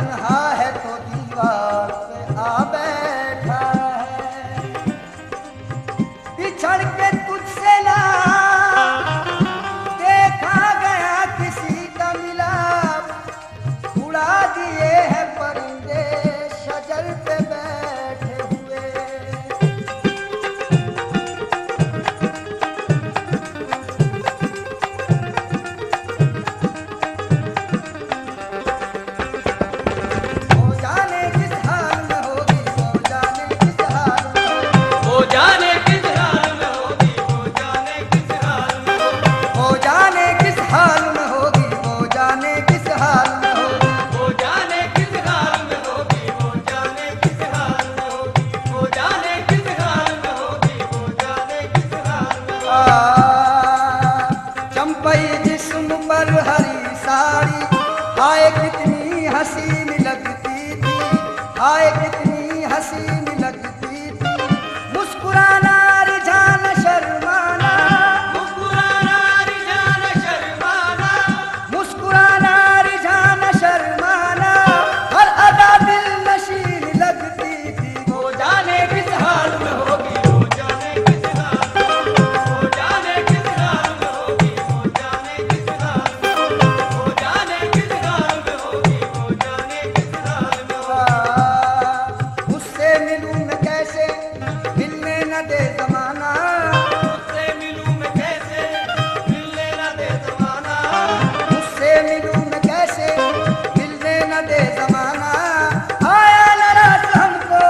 तन्हा है तो दीवार पे आ बैठा है, बिछड़ के तुझसे ना देखा गया किसी का मिलाप, उड़ा दिए हैं परिंदे शजर पे बैठे हुए। वो जाने किस हाल में होगी, वो जाने किस हाल में होगी, वो जाने किस हाल में होगी, वो जाने किस हाल में होगी, वो जाने किस हाल में होगी, वो जाने किस हाल में होगी। वो जाने किस हाल में होगी, वो जाने किस हाल में होगी, वो जाने किस हाल में होगी, वो जाने किस हाल में होगी। चंपई जिस्म पर हरी साड़ी, हाय कितनी हसीन लगती थी, हाय कितनी हसीन लगती थी। मुस्कुराना रिझाना शर्माना, मुस्कुराना रिझाना शर्माना, मुस्कुराना रिझाना शर्माना, हर अदा दिल नशीन लगती थी। वो जाने किस हाल में होगी, वो जाने किस हाल में होगी, वो जाने किस हाल में होगी, वो जाने किस हाल में होगी, वो जाने किस हाल में होगी, वो जाने किस हाल में होगी। उससे मिलूं मैं कैसे, मिलने न दे जमाना, उससे मिलूं मैं कैसे, मिलने न दे ज़माना, उससे मिलूं मैं कैसे, मिलने न दे जमाना। आया नाराज हमको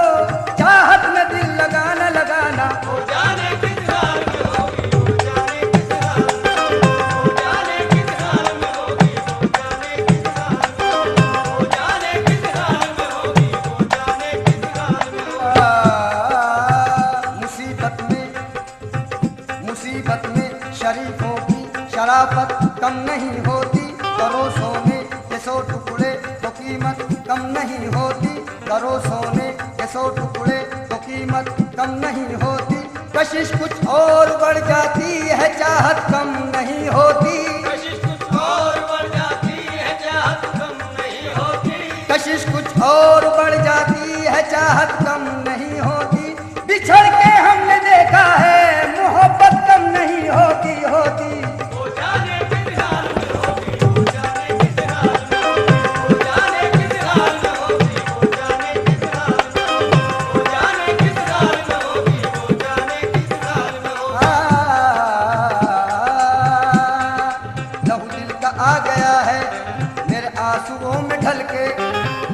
चाहत में दिल लगाना लगाना। वो जाने किस हाल में होगी, वो जाने किस हाल में होगी, वो जाने किस हाल में होगी, वो जाने किस हाल में होगी, वो जाने किस हाल में होगी, वो जाने किस हाल में होगी। मुसीबत में शरीफों की शराफत कम नहीं होती, करो सोने के 100 टुकड़े तो कीमत कम नहीं होती, करो सोने के 100 टुकड़े तो कीमत कम नहीं होती। कशिश कुछ और बढ़ जाती है, चाहत कम नहीं होती, कशिश कुछ और बढ़ जाती है, चाहत कम नहीं होती, कशिश कुछ और बढ़ जाती है, चाहत कम नहीं होती। बिछड़ के हमने देखा है, मोहब्बत कम नहीं होती होती। वो जाने किस हाल में होगी, वो जाने किस हाल में होगी, वो जाने किस हाल में होगी, वो जाने किस हाल में होगी, वो जाने किस हाल में होगी, वो जाने किस हाल में होगी। लहू दिल का आ गया है मेरे आंसुओं में ढल के,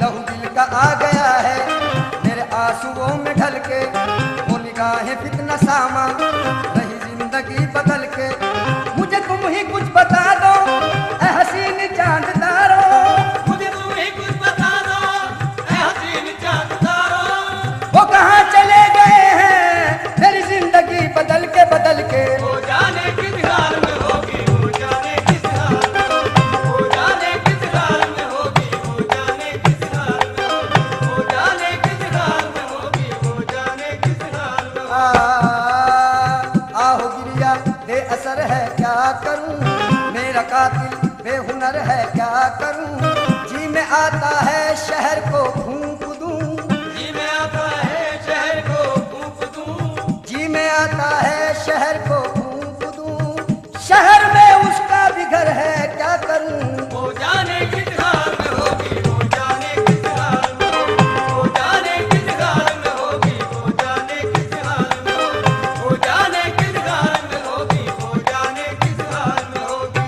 लहू दिल का आ गया है मेरे आंसुओं में ढल के। वो निगाहें फितना सामा रही जिंदगी बदल के। मुझे तुम ही कुछ बता दो ऐ हसीन चांद तारों, मुझे तुम ही कुछ बता दो, ऐ हसीन चांद तारों, वो कहाँ चले गए हैं मेरी जिंदगी बदल के बदल के। वो जाने किस हाल में होगी, वो जाने किस हाल में होगी, वो जाने किस हाल में होगी, वो जाने किस हाल में होगी, वो जाने किस हाल में होगी, वो जाने किस हाल में होगी। आहो गिरिया बेअसर है क्या करूं, मेरा कातिल बेहुनर है क्या करूं। जी में आता है शहर को फूंक दूं, जी में आता है शहर को फूंक दूं, जी में आता है शहर को फूंक दूं। शहर में उसका भी घर है क्या करूं। वो जाने किस हाल में होगी, वो जाने किस हाल में होगी, वो जाने किस हाल में होगी, वो जाने किस हाल में होगी, वो जाने किस हाल में होगी, वो जाने किस हाल में होगी।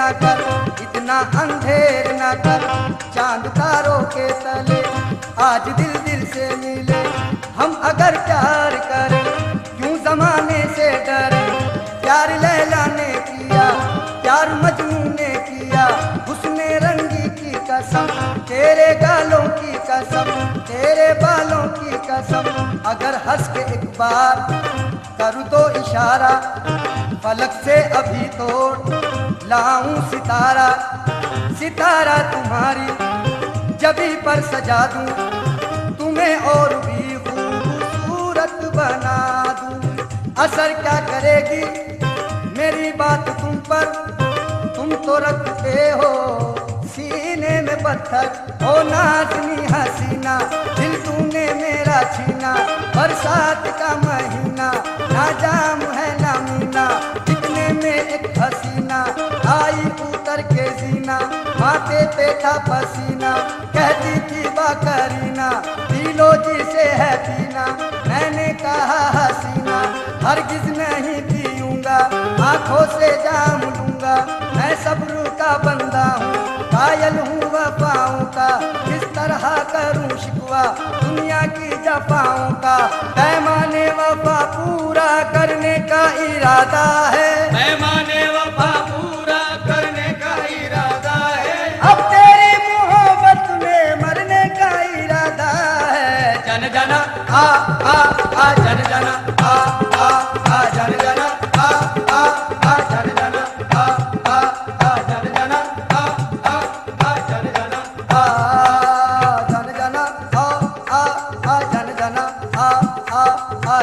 ना कर, इतना अंधेर ना कर, चांद तारों के तले आज दिल दिल से मिले। हम अगर प्यार करें क्यों जमाने से डरे, प्यार लैला ने किया, प्यार मजनू ने किया, उसने रंगी की कसम, तेरे गालों की कसम, तेरे बालों की कसम। अगर हंस के एक बार करूँ तो इशारा, फलक से अभी तोड़ लाऊं सितारा, सितारा तुम्हारी जबी पर सजा दूं, तुम्हें और भी खूबसूरत बना दूं। असर क्या करेगी मेरी बात तुम पर, तुम तो रखते हो सीने में पत्थर। ओ नाज़नी हसीना दिल तूने मेरा छीना, बरसात का महीना ना जाम है ना मीना, दिखने में एक हसीना आई उतर के जीना, माथे पे था पसीना कहती थी बाकरीना, पीलो जी से है पीना। मैंने कहा हसीना हरगिज नहीं पीऊंगा, आंखों से जाम लूंगा, मैं सब्र का बंदा हूँ, कायल हूँ वफाओं का, किस तरह करूँ शिकवा दुनिया की जफाओं का। पैमाने वफा पूरा करने का इरादा है, पैमाने वफा पूरा करने का इरादा है, अब तेरी मोहब्बत में मरने का इरादा है। जन जना आ जन जना आ जन जना आ जन जना आ जन जना आ जन जना जन जना जन जना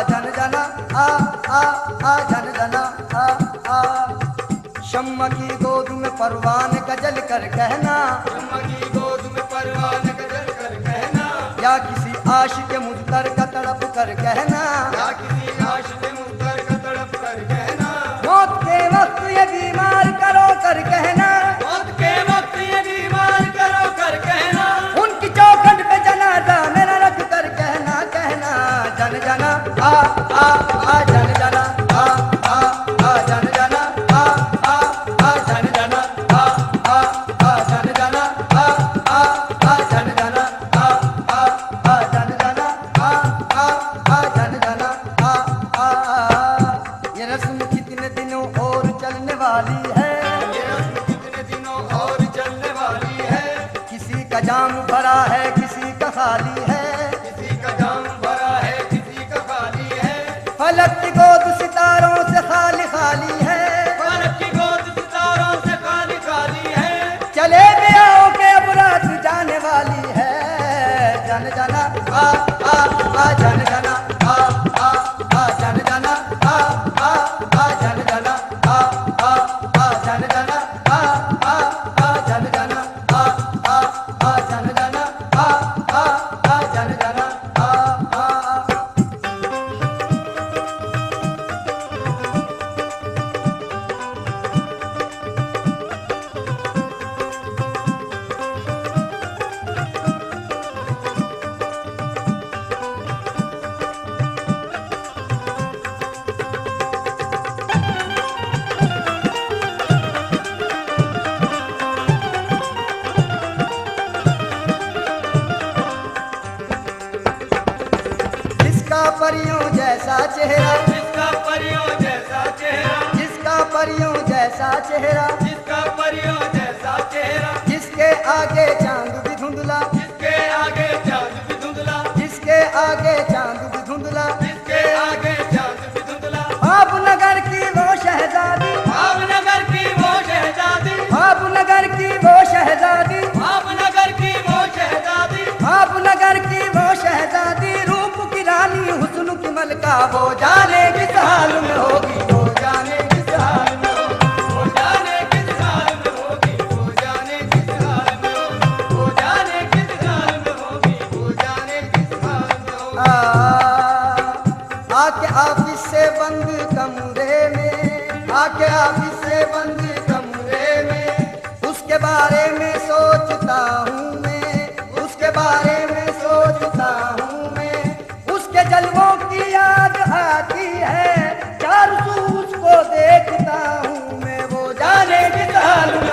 जन जना जन जना। शम्मा की गोद में परवान गजल कर कहना, शम्मा की गोद में परवान गजल कर कहना, या किसी आशिक मुझतर का तड़प कर कहना, या किसी आशिक मुझतर का तड़प कर कहना, मौत के वक्त ये बीमार करो कर कहना, मौत के वक्त ये बीमार करो कर कहना, उनकी चौखट पे जनाजा मेरा रख कर कहना, कहना जन जना आ जन जना आ जन जना जन जना जन जना जन जना जन जना जन जना। ये रस्म कितने दिनों और चलने वाली है, ये रस्म कितने दिनों और चलने वाली है, किसी का जाम भरा है किसी का खाली है, किसी का जाम भरा है किसी का खाली है, फलक की गोद सितारों से खाली खाली है, फलक की गोद सितारों से खाली खाली है, चले भी आओ के अब रात जाने वाली है। जन जना आ जन जना जन जना जन जना जन जना जन जना जन जना जन जना। जिसका परियों जैसा चेहरा, जिसका परियों जैसा चेहरा, जिसका परियों जैसा चेहरा, जिसका परियों जैसा चेहरा, जिसके आगे चांद भी धुंधला, जिसके आगे चांद भी धुंधला, जिसके आगे चांद भी धुंधला, जिसके आगे चांद भी धुंधला, भावनगर की वो शहजादी, भावनगर की वो शहजादी, भावनगर की वो शहजादी, भावनगर की वो शहजादी, भावनगर की वो शहजादी, रूप की रानी हुस्न की मलका, वो जाने किस हाल में होगी, वो जाने किस हाल में होगी, वो जाने किस हाल में होगी, वो जाने किस हाल में होगी, वो जाने किस हाल में होगी, वो जाने किस हाल में होगी। आके ऑफिस से बंद कमरे में, आके ऑफिस से बंद कमरे में, उसके बारे में सोचता हूँ मैं, उसके बारे में सोचता हूँ मैं, उसके जलवों की याद आती है, चार सू उसको देखता हूँ मैं, वो जाने किस हाल में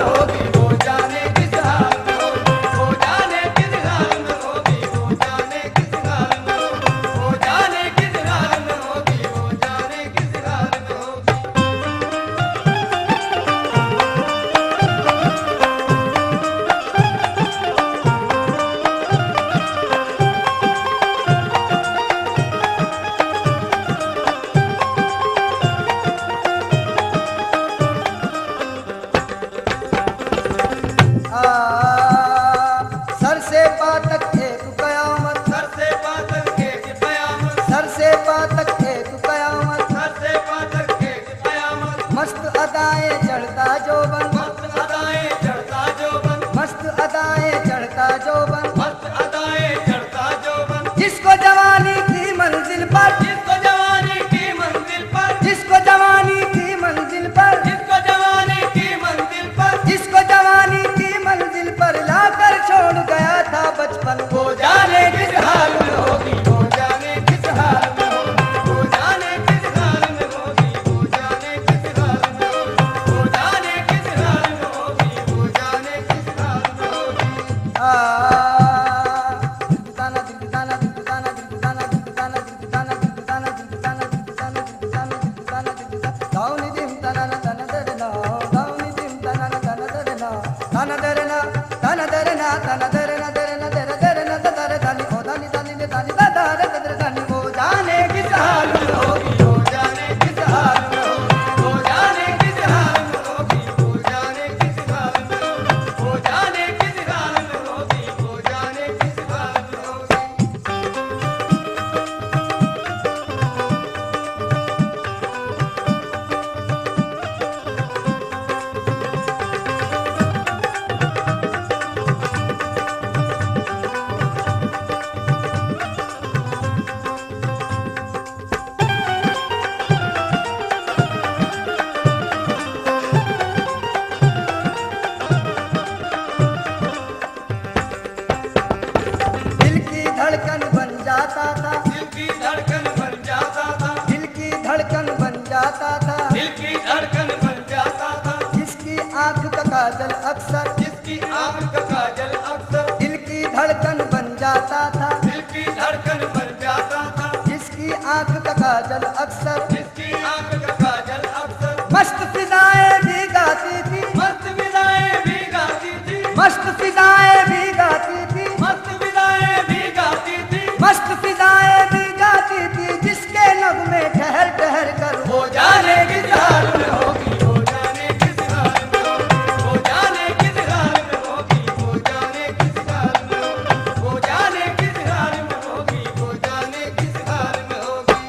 जाता था, दिल की धड़कन बन जाता था, जिसकी आंख का काजल अक्सर जिसकी आंख का काजल अक्सर दिल की धड़कन बन जाता था, दिल की धड़कन बन जाता था, जिसकी आंख का काजल अक्सर जिसकी आंख का काजल अक्सर मस्त फिजाएं भी गाती थी, मस्त विदाएं भी गाती थी, मस्त फिजाएं भी गाती थी, मस्त विदाएं भी गाती थी, मस्त फिजाएं भी गाती थी, जिसके नगमे ठहर ठहर कर वो जाने किस हाल में होगी, वो जाने किस हाल में होगी, वो जाने किस हाल में होगी, वो जाने किस हाल में होगी, वो जाने किस हाल में होगी, वो जाने किस हाल में होगी।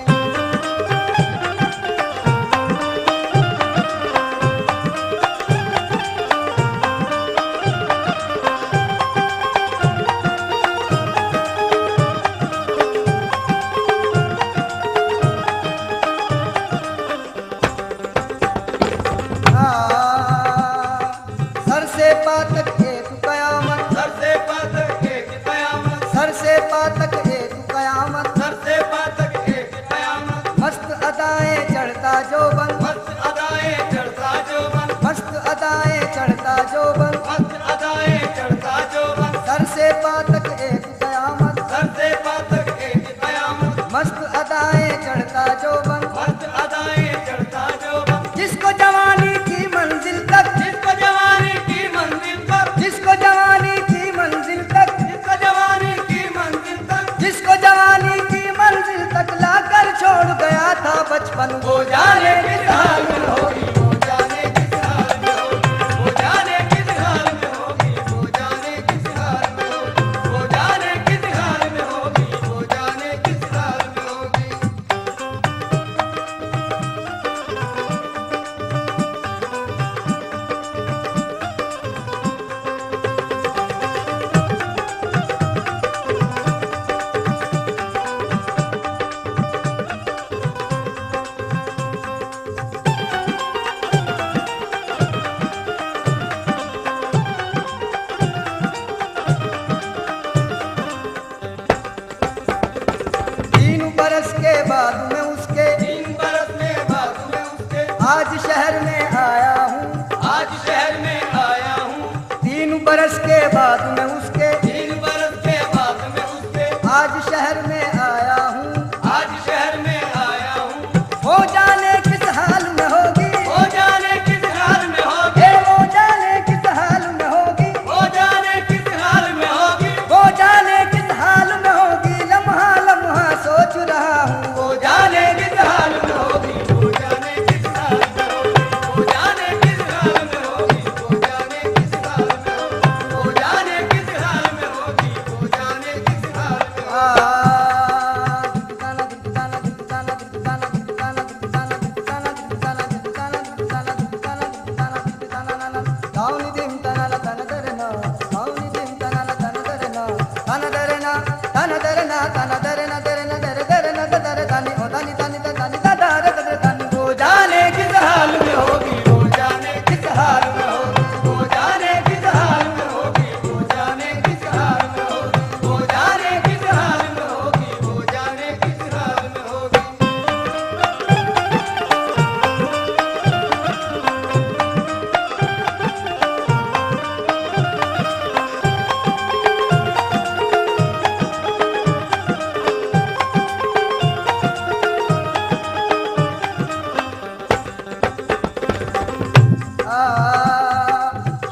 सर से पातक एक कयामत, सर से पातक एक कयामत, सर से पातक एक कयामत, सर से पातक एक कयामत, मस्त अदाएं चढ़ता जोबन, मस्त अदाएं चढ़ता जोबन, मस्त अदाएं चढ़ता जोबन, मस्त अदाएं चढ़ता जोबन, सर से पातक एक कयामत, सर से पातक एक कयामत, मस्त अदाएं चढ़ता जोबन, मस्त अदाएं चढ़ता जोबन, जिसको जवानी की मंजिल तक, जिसको जवानी की मंजिल तक, जिसको जवानी की मंजिल तक, जिसको जवानी की मंजिल तक, जिसको जवानी की मंजिल तक लाकर छोड़ गया था बचपन, वो जाने किस हाल में होगी, वो जाने किस हाल में होगी, वो जाने किस हाल में होगी, वो जाने किस हाल में होगी, वो जाने किस हाल में होगी, वो जाने किस हाल में होगी। तीन बरस के बाद मैं उसके 3 बरस में बाद में उसके आज शहर में आया हूँ, आज शहर में आया हूँ, 3 बरस के बाद मैं उसके 3 बरस के बाद में उसके आज शहर में आया हूँ, आज शहर में आया हूँ, वो जाने किस हाल में होगी, वो जाने किस हाल में होगी, हे वो जाने किस हाल में होगी, वो जाने किस हाल में होगी, वो जाने किस हाल में होगी, लम्हा लम्हा सोच रहा हूँ, वो जाने किस हाल में होगी, वो जाने किस हाल में होगी, वो जाने किस हाल में होगी, वो जाने किस हाल में होगी, वो जाने किस हाल में होगी, वो जाने किस हाल में होगी। वो जाने किस हाल में होगी, वो जाने किस हाल में होगी, वो जाने किस हाल में होगी, वो जाने किस हाल में होगी, वो जाने किस हाल में होगी, वो जाने किस हाल में होगी।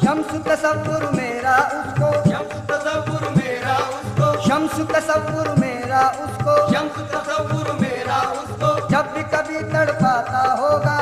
शम्स तसव्वुर मेरा उसको, शम्स तसव्वुर मेरा उसको, शम्स तसव्वुर मेरा उसको, शम्स तसव्वुर मेरा उसको, जब भी कभी तड़पाता होगा,